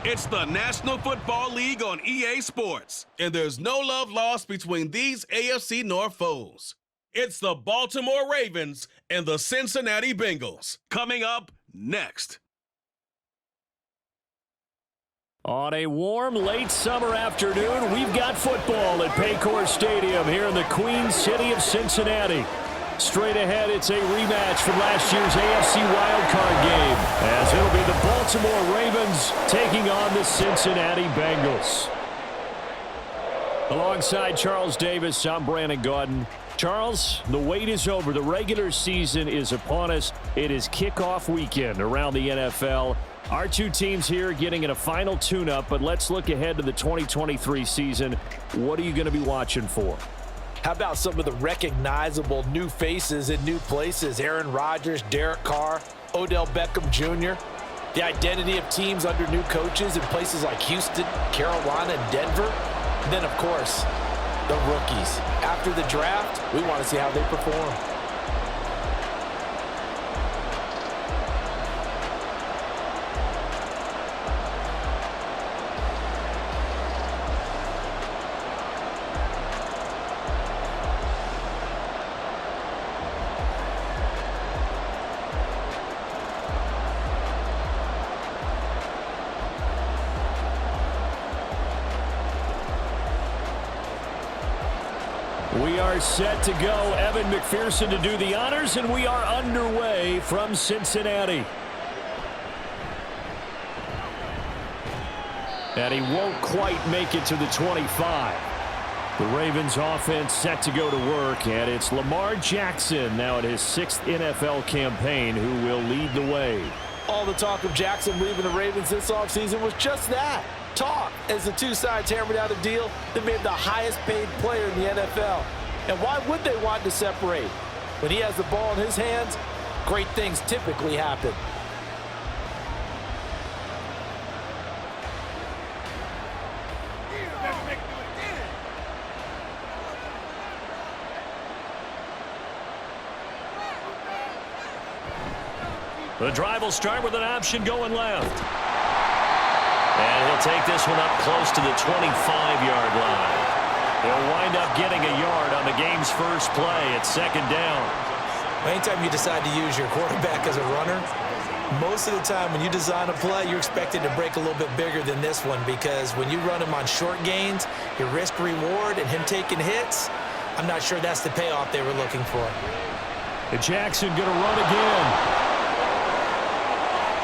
It's the National Football League on EA Sports, and there's no love lost between these AFC North foes. It's the Baltimore Ravens and the Cincinnati Bengals. Coming up next. On a warm, late summer afternoon, we've got football at Paycor Stadium here in the Queen City of Cincinnati. Straight ahead, it's a rematch from last year's AFC wildcard game, as it'll be the Baltimore Ravens taking on the Cincinnati Bengals. Alongside Charles Davis, I'm Brandon Gaudin. Charles, the wait is over. The regular season is upon us. It is kickoff weekend around the NFL. Our two teams here getting in a final tune-up, but let's look ahead to the 2023 season. What are you going to be watching for? How about some of the recognizable new faces in new places? Aaron Rodgers, Derek Carr, Odell Beckham Jr. The identity of teams under new coaches in places like Houston, Carolina, and Denver. And then, of course, the rookies. After the draft, we want to see how they perform. We are set to go. Evan McPherson to do the honors, and we are underway from Cincinnati. And he won't quite make it to the 25. The Ravens offense set to go to work, and it's Lamar Jackson now in his 6th NFL campaign who will lead the way. All the talk of Jackson leaving the Ravens this offseason was just that. Talk, as the two sides hammered out a deal that made the highest paid player in the NFL. And why would they want to separate? When he has the ball in his hands, great things typically happen. The drive will start with an option going left. And he'll take this one up close to the 25-yard line. They'll wind up getting a yard on the game's first play at 2nd down. Anytime you decide to use your quarterback as a runner, most of the time when you design a play, you're expected to break a little bit bigger than this one, because when you run him on short gains, your risk-reward and him taking hits, I'm not sure that's the payoff they were looking for. And Jackson going to run again.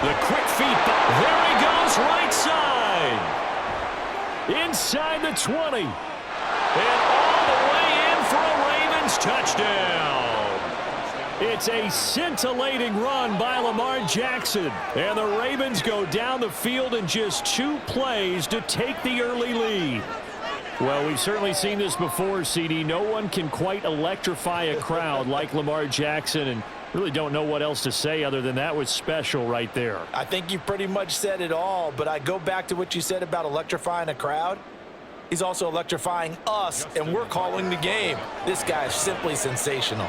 The quick feet. There he goes, right side. Inside the 20. And all the way in for a Ravens touchdown. It's a scintillating run by Lamar Jackson. And the Ravens go down the field in just 2 plays to take the early lead. Well, we've certainly seen this before, CD. No one can quite electrify a crowd like Lamar Jackson, and really don't know what else to say other than that was special right there. I think you pretty much said it all, but I go back to what you said about electrifying a crowd. He's also electrifying us, and we're calling the game. This guy is simply sensational.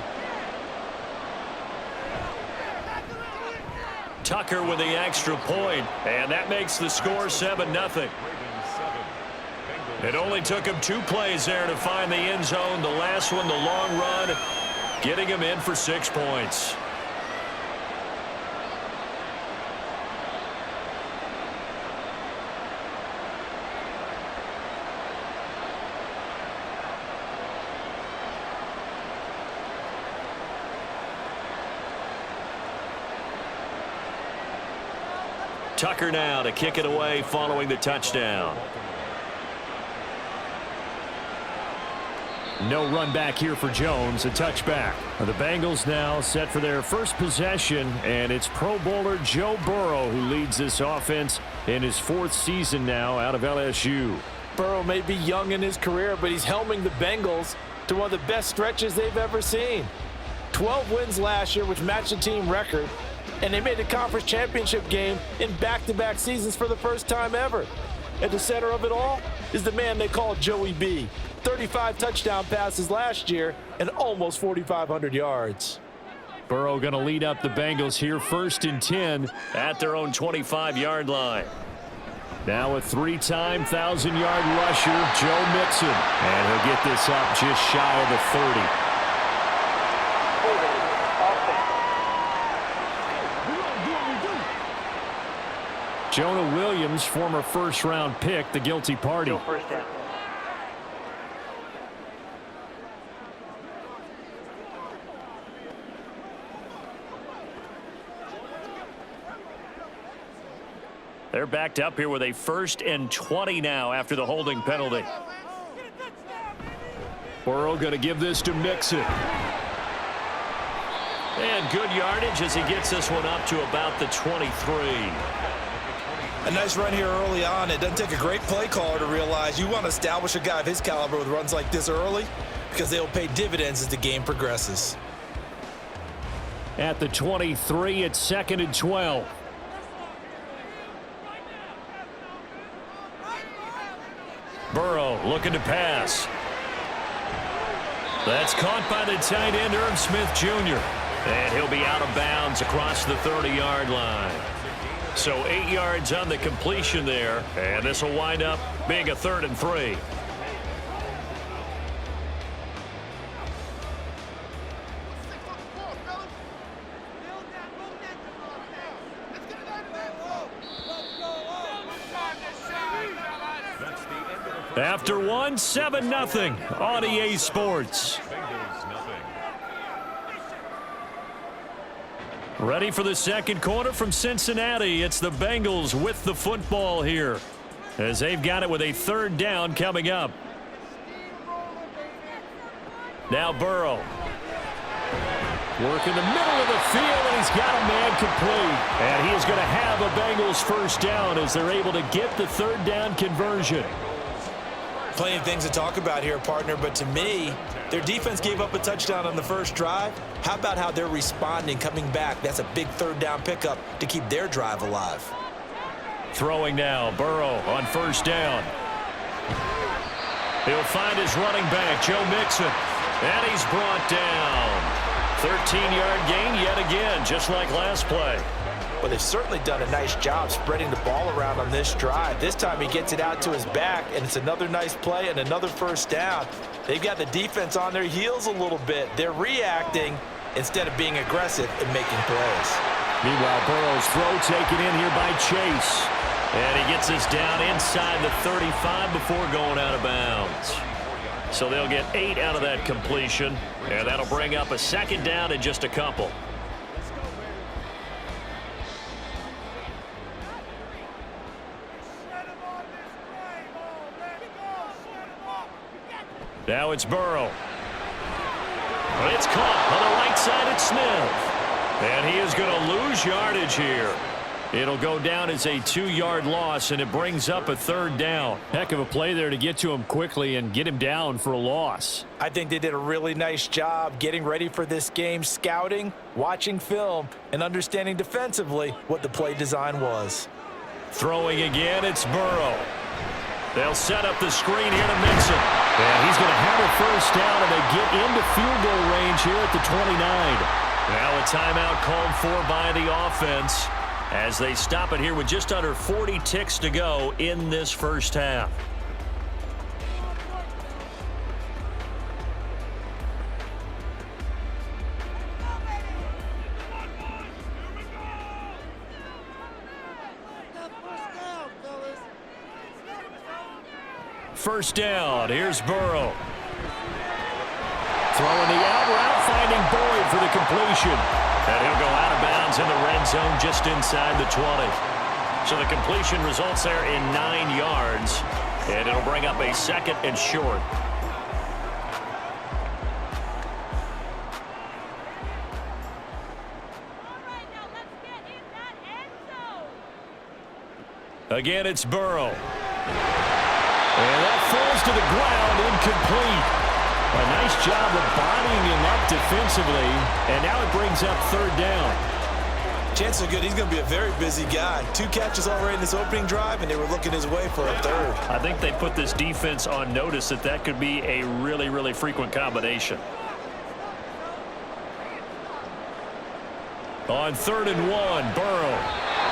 Tucker with the extra point, and that makes the score 7-0. It only took him 2 plays there to find the end zone. The last one, the long run, getting him in for 6 points. Tucker now to kick it away following the touchdown. No run back here for Jones, a touchback. The Bengals now set for their first possession, and it's Pro Bowler Joe Burrow who leads this offense in his 4th season now out of LSU. Burrow may be young in his career, but he's helming the Bengals to one of the best stretches they've ever seen. 12 wins last year, which matched the team record, and they made the conference championship game in back-to-back seasons for the first time ever. At the center of it all is the man they call Joey B. 35 touchdown passes last year and almost 4,500 yards. Burrow going to lead up the Bengals here 1st and 10 at their own 25-yard line. Now a three-time 1,000-yard rusher, Joe Mixon. And he'll get this up just shy of the 30. Jonah Williams, former first-round pick, the guilty party. They're backed up here with a 1st and 20 now after the holding penalty. Burrow going to give this to Mixon. And good yardage as he gets this one up to about the 23. A nice run here early on. It doesn't take a great play caller to realize you want to establish a guy of his caliber with runs like this early because they'll pay dividends as the game progresses. At the 23, it's 2nd and 12. Burrow looking to pass. That's caught by the tight end, Irv Smith Jr. And he'll be out of bounds across the 30-yard line. So 8 yards on the completion there, and this will wind up being a 3rd and 3. After one, 7-0 on EA Sports. Ready for the second quarter from Cincinnati. It's the Bengals with the football here as they've got it with a 3rd down coming up. Now Burrow. Work in the middle of the field, and he's got a man complete. And he is going to have a Bengals 1st down as they're able to get the 3rd down conversion. Plenty of things to talk about here, partner, but to me, their defense gave up a touchdown on the first drive. How about how they're responding, coming back? That's a big 3rd down pickup to keep their drive alive. Throwing now, Burrow on 1st down. He'll find his running back, Joe Mixon, and he's brought down. 13-yard gain yet again, just like last play. Well, they've certainly done a nice job spreading the ball around on this drive. This time he gets it out to his back, and it's another nice play and another 1st down. They've got the defense on their heels a little bit. They're reacting instead of being aggressive and making plays. Meanwhile, Burrow's throw taken in here by Chase. And he gets this down inside the 35 before going out of bounds. So they'll get 8 out of that completion, and that'll bring up a 2nd down in just a couple. Now it's Burrow. But it's caught on the right side. It's Smith. And he is going to lose yardage here. It'll go down as a 2-yard loss, and it brings up a 3rd down. Heck of a play there to get to him quickly and get him down for a loss. I think they did a really nice job getting ready for this game, scouting, watching film, and understanding defensively what the play design was. Throwing again, it's Burrow. They'll set up the screen here to Mixon. And he's going to have a 1st down, and they get into field goal range here at the 29. Now a timeout called for by the offense as they stop it here with just under 40 ticks to go in this 1st half. First down, here's Burrow. Throwing the out route, finding Boyd for the completion. And he'll go out of bounds in the red zone just inside the 20. So the completion results there in 9 yards. And it'll bring up a 2nd and short. Again, it's Burrow. And that falls to the ground, incomplete. A nice job of bodying him up defensively, and now it brings up 3rd down. Chances are good he's going to be a very busy guy. 2 catches already in this opening drive, and they were looking his way for a 3rd. I think they put this defense on notice that that could be a really, really frequent combination. On 3rd and 1, Burrow.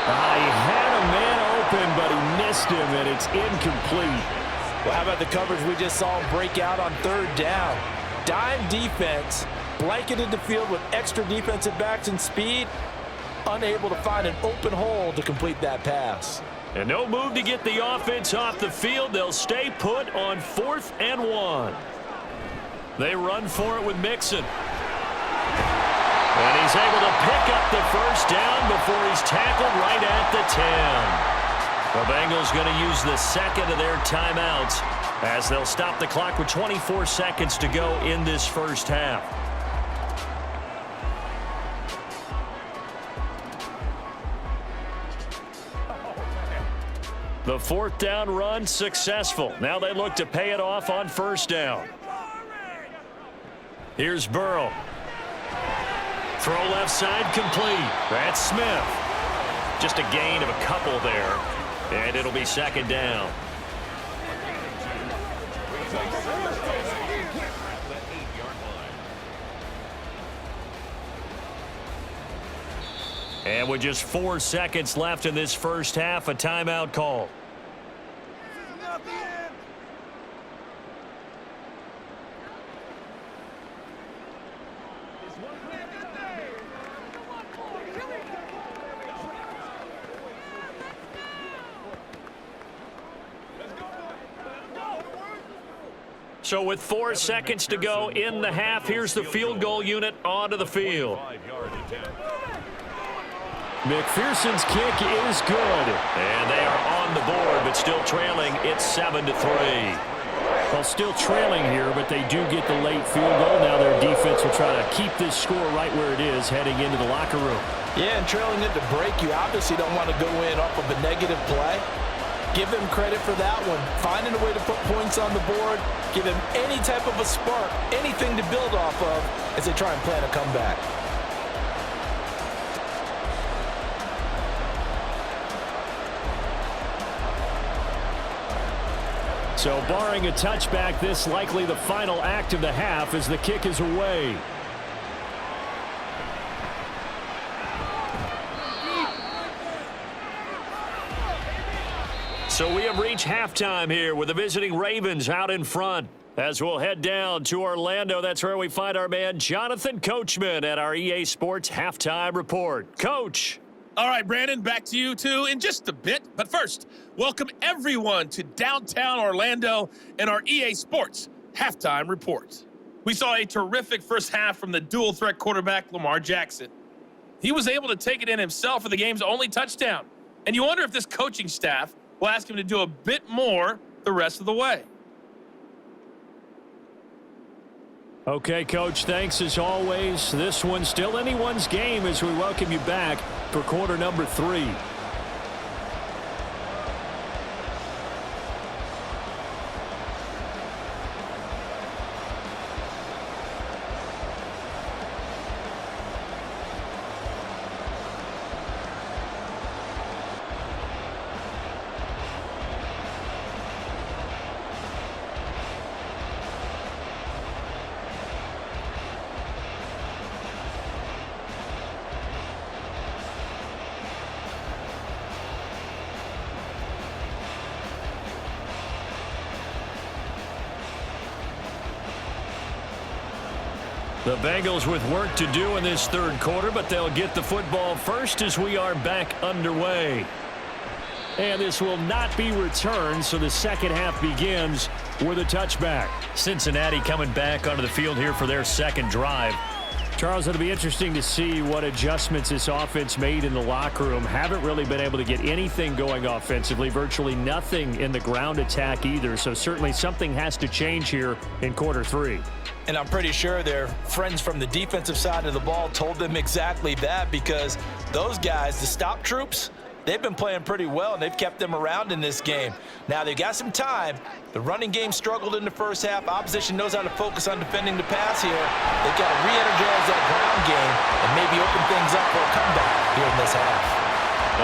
He had a man open, but he missed him, and it's incomplete. Well, how about the coverage we just saw him break out on third down? Dime defense, blanketed the field with extra defensive backs and speed, unable to find an open hole to complete that pass. And no move to get the offense off the field. They'll stay put on 4th and 1. They run for it with Mixon. And he's able to pick up the first down before he's tackled right at the 10. The Bengals going to use the second of their timeouts as they'll stop the clock with 24 seconds to go in this first half. The 4th down run successful. Now they look to pay it off on first down. Here's Burrow. Throw left side complete. That's Smith. Just a gain of a couple there. And it'll be second down. And with just 4 seconds left in this first half, a timeout call. So with 4 seconds to go in the half, here's the field goal unit onto the field. McPherson's kick is good. And they are on the board, but still trailing. It's 7-3. Well, still trailing here, but they do get the late field goal. Now their defense will try to keep this score right where it is heading into the locker room. Yeah, and trailing it to break, you obviously don't want to go in off of a negative play. Give them credit for that one. Finding a way to put points on the board. Give them any type of a spark, anything to build off of as they try and plan a comeback. So barring a touchback, this likely the final act of the half as the kick is away. So we have reached halftime here with the visiting Ravens out in front. As we'll head down to Orlando, that's where we find our man Jonathan Coachman at our EA Sports Halftime Report. Coach. All right, Brandon, back to you, too, in just a bit. But first, welcome everyone to downtown Orlando and our EA Sports Halftime Report. We saw a terrific first half from the dual-threat quarterback, Lamar Jackson. He was able to take it in himself for the game's only touchdown. And you wonder if this coaching staff will ask him to do a bit more the rest of the way. Okay, Coach, thanks as always. This one's still anyone's game as we welcome you back for quarter number 3. The Bengals with work to do in this third quarter, but they'll get the football first as we are back underway. And this will not be returned, so the second half begins with a touchback. Cincinnati coming back onto the field here for their second drive. Charles, it'll be interesting to see what adjustments this offense made in the locker room. Haven't really been able to get anything going offensively, virtually nothing in the ground attack either. So certainly something has to change here in quarter 3. And I'm pretty sure their friends from the defensive side of the ball told them exactly that, because those guys, the stop troops, they've been playing pretty well, and they've kept them around in this game. Now, they've got some time. The running game struggled in the first half. Opposition knows how to focus on defending the pass here. They've got to re-energize that ground game and maybe open things up for a comeback here in this half.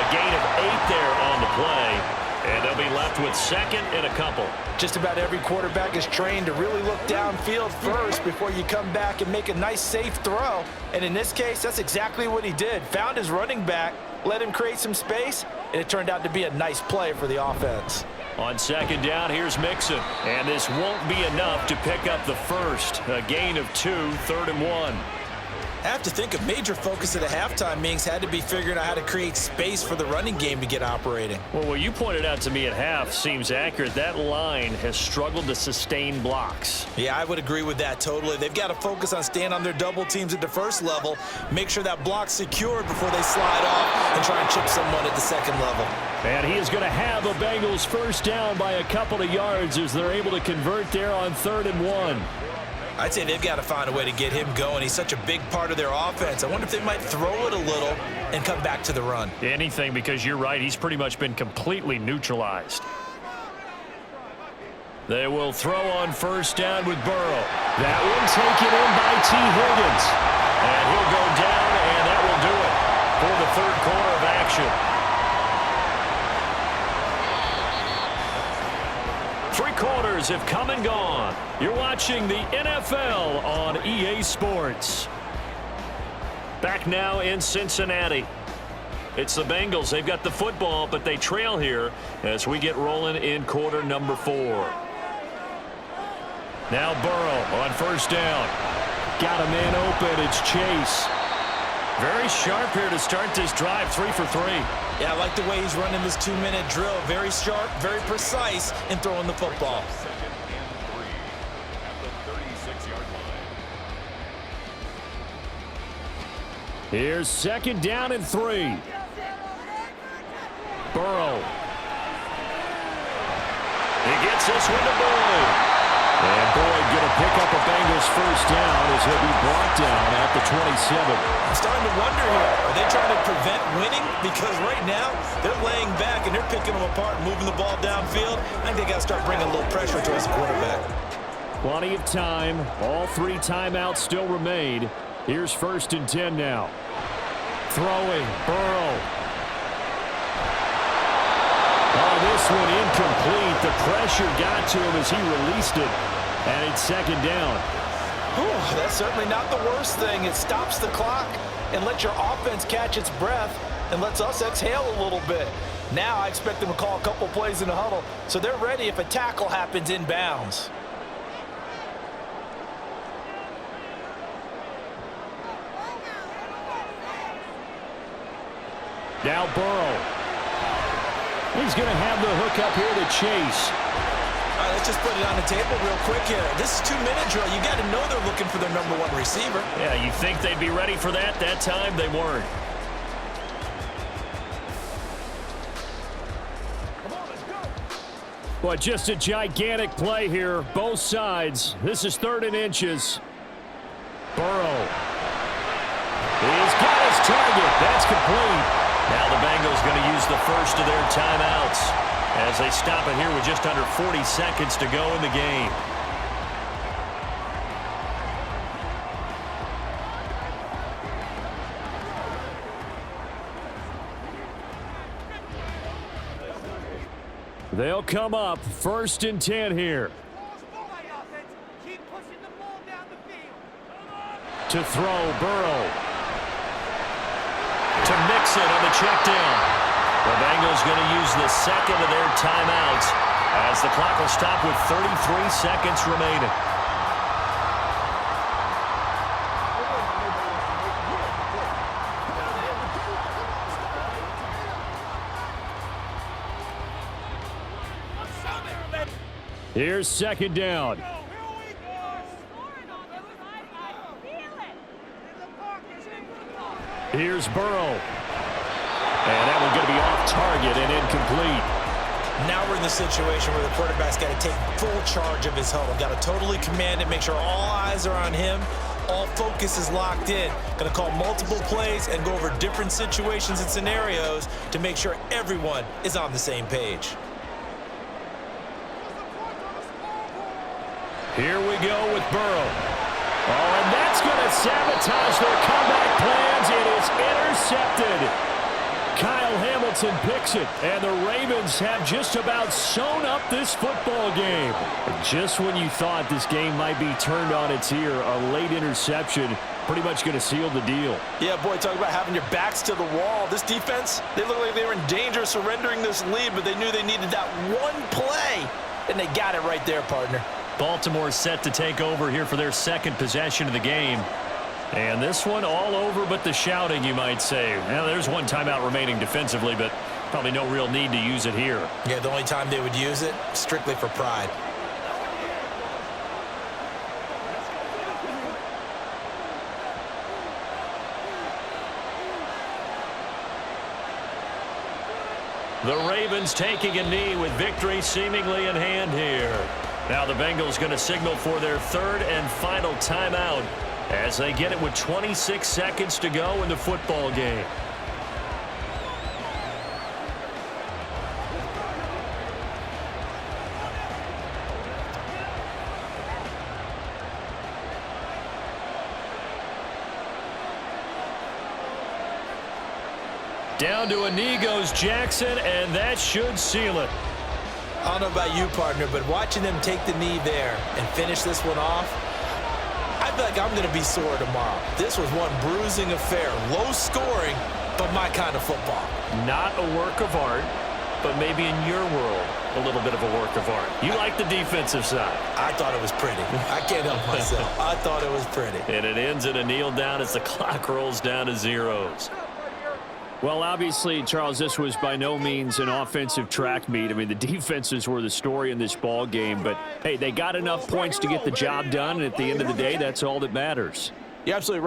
A gain of 8 there on the play. And they'll be left with second and a couple. Just about every quarterback is trained to really look downfield first before you come back and make a nice, safe throw. And in this case, that's exactly what he did. Found his running back, let him create some space, and it turned out to be a nice play for the offense. On second down, here's Mixon. And this won't be enough to pick up the first. A gain of 2, 3rd and 1. I have to think a major focus at the halftime meetings had to be figuring out how to create space for the running game to get operating. Well, what you pointed out to me at half seems accurate. That line has struggled to sustain blocks. Yeah, I would agree with that totally. They've got to focus on staying on their double teams at the first level, make sure that block's secured before they slide off and try and chip someone at the second level. And he is going to have a Bengals first down by a couple of yards as they're able to convert there on 3rd and 1. I'd say they've got to find a way to get him going. He's such a big part of their offense. I wonder if they might throw it a little and come back to the run. Anything, because you're right. He's pretty much been completely neutralized. They will throw on first down with Burrow. That one taken in by T. Higgins. And he'll go down, and that will do it for the third quarter of action. 3 quarters have come and gone. You're watching the NFL on EA Sports. Back now in Cincinnati. It's the Bengals. They've got the football, but they trail here as we get rolling in quarter number 4. Now Burrow on first down. Got a man open. It's Chase. Very sharp here to start this drive. 3 for 3. Yeah, I like the way he's running this 2-minute drill. Very sharp, very precise in throwing the football. Here's second down and 3. Burrow. He gets this one to Boyd. And Boyd going to pick up a Bengals first down as he'll be brought down at the 27. I'm starting to wonder here, are they trying to prevent winning? Because right now, they're laying back and they're picking them apart, moving the ball downfield. I think they got to start bringing a little pressure towards the quarterback. Plenty of time. All 3 timeouts still remain. Here's 1st and 10 now. Throwing, Burrow. Oh, this one incomplete. The pressure got to him as he released it. And it's second down. Whew, that's certainly not the worst thing. It stops the clock and lets your offense catch its breath and lets us exhale a little bit. Now I expect them to call a couple plays in the huddle so they're ready if a tackle happens in bounds. Now Burrow. He's going to have the hook up here to Chase. All right, let's just put it on the table real quick here. This is 2-minute drill. You got to know they're looking for their number 1 receiver. Yeah, you think they'd be ready for that? That time they weren't. But just a gigantic play here, both sides. This is 3rd and inches. Burrow. He's got his target. That's complete. Now the Bengals going to use the first of their timeouts as they stop it here with just under 40 seconds to go in the game. They'll come up 1st and 10 here. To throw, Burrow. To Mixon on the check down. The Bengals going to use the second of their timeouts as the clock will stop with 33 seconds remaining. Here's second down. Here's Burrow. And that one's going to be off target and incomplete. Now we're in the situation where the quarterback's got to take full charge of his huddle. Got to totally command it, make sure all eyes are on him. All focus is locked in. Going to call multiple plays and go over different situations and scenarios to make sure everyone is on the same page. Here we go with Burrow. Oh, and that's going to sabotage their comeback plans. It is intercepted. Kyle Hamilton picks it, and the Ravens have just about sewn up this football game. Just when you thought this game might be turned on its ear, a late interception pretty much going to seal the deal. Yeah, boy, talk about having your backs to the wall. This defense, they look like they were in danger of surrendering this lead, but they knew they needed that one play, and they got it right there, partner. Baltimore set to take over here for their second possession of the game. And this one all over but the shouting, you might say. Now, there's one timeout remaining defensively, but probably no real need to use it here. Yeah, the only time they would use it, strictly for pride. The Ravens taking a knee with victory seemingly in hand here. Now the Bengals going to signal for their third and final timeout as they get it with 26 seconds to go in the football game. Down to a knee goes Jackson, and that should seal it. I don't know about you, partner, but watching them take the knee there and finish this one off, I feel like I'm going to be sore tomorrow. This was one bruising affair. Low scoring, but my kind of football. Not a work of art, but maybe in your world, a little bit of a work of art. You like the defensive side. I thought it was pretty. I can't help myself. I thought it was pretty. And it ends in a kneel down as the clock rolls down to zeros. Well, obviously, Charles, this was by no means an offensive track meet. I mean, the defenses were the story in this ball game. But, hey, they got enough points to get the job done. And at the end of the day, that's all that matters. You're absolutely right.